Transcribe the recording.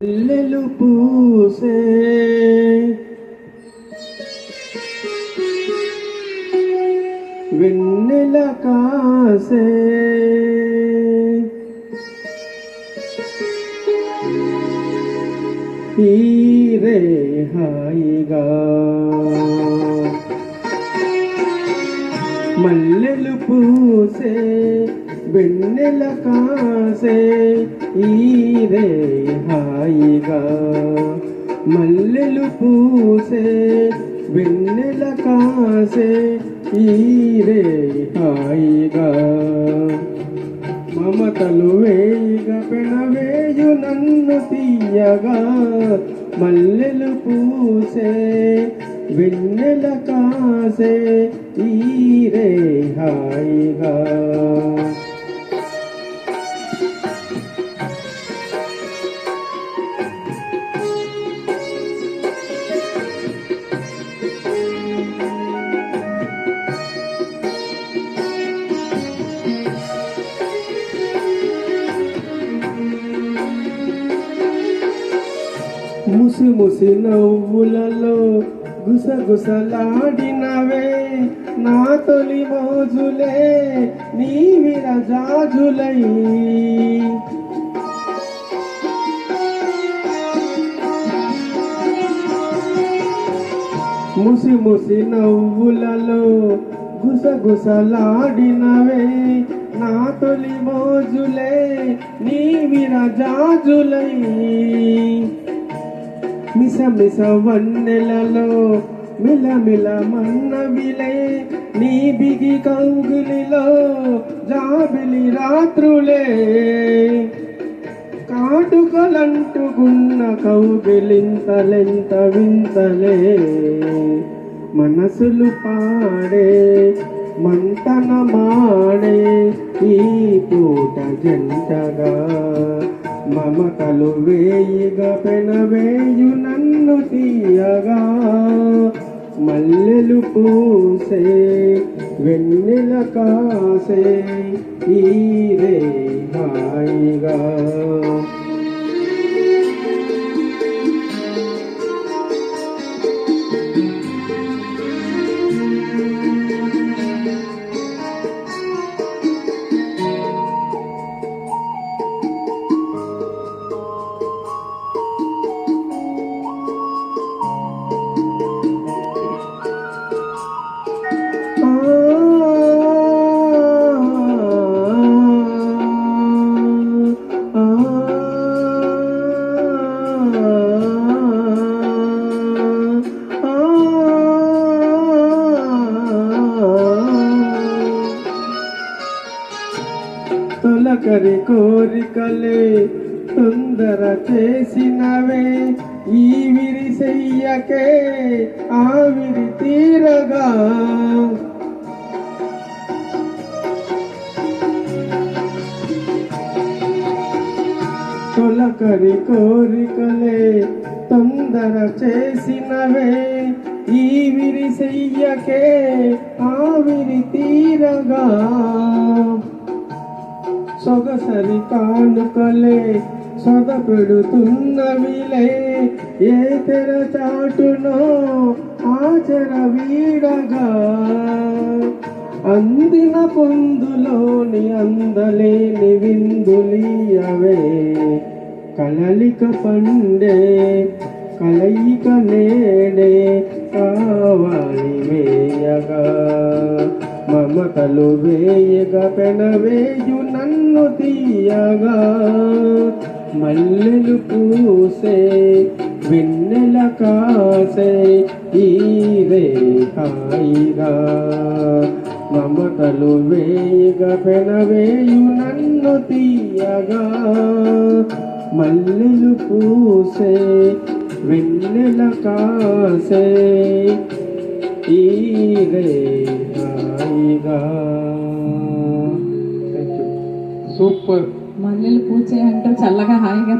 మల్లెలు పూసే వెన్నెల కాసే తీరే హాయిగా మల్లెలు పూసే వెన్నెల కాసే ఈరే హాయిగా మల్లెలు పూసే వెన్నెల కాసే ఈరే హాయిగా మమతలు వేయిగా పెనవేయు నన్ను తీయగా మల్లెలు పూసే వెన్నెల కాసే ఈరే హాయిగా ముసి ముసి నవ్వులలో గుసగుసలాడినవే నా తొలి మోజులే నీ విరజాజులై ముసి ముసి నవ్వులలో గుసగుసలాడినవే నా తొలి మోజులే నీ విరజాజులై మిస మిస వన్నెలలో మిలమిల మన్నవిలే నీ బిగి కౌగిలిలో జాబిలి రాత్రులే కాటుకలంటుకున్న కౌగిలింతలెంత వింతలే మనసులు పాడే మంతన మాడే ఈ పూట జంటగా మమతలు వేయిగా పెనవేయు నన్ను తీయగా మల్లెలు పూసే వెన్నెల కాసే ఈరే హాయిగా తొలకరి కోరికలే తొందర చేసినవే ఈ విరిసెయ్యకే ఆవిరి తీరగా తొలకరి కోరికలే తొందర చేసినవే ఈ విరిసెయ్యకే ఆవిరి తీరగా సొగసరి కానుకలే సొద పెడుతున్నవిలే ఏ తెర చాటునో ఆచర వీడగా అందిన పొందులోని అందలేని విందులీయవే కలలిక పండే కలయిక నేడే కావాలి వేయగా మమతలు వేయగా పెనవేయు నన్ను తీయగా మల్లెలు పూసే వెన్నెల కాసే ఈరే హాయిగా మమతలు వేయగా పెనవేయు నన్ను తీయగా మల్లెలు పూసే వెన్నెల కాసే ఈరే హాయిగా. సూపర్. మల్లెలు పూచే అంటూ చల్లగా హాయిగా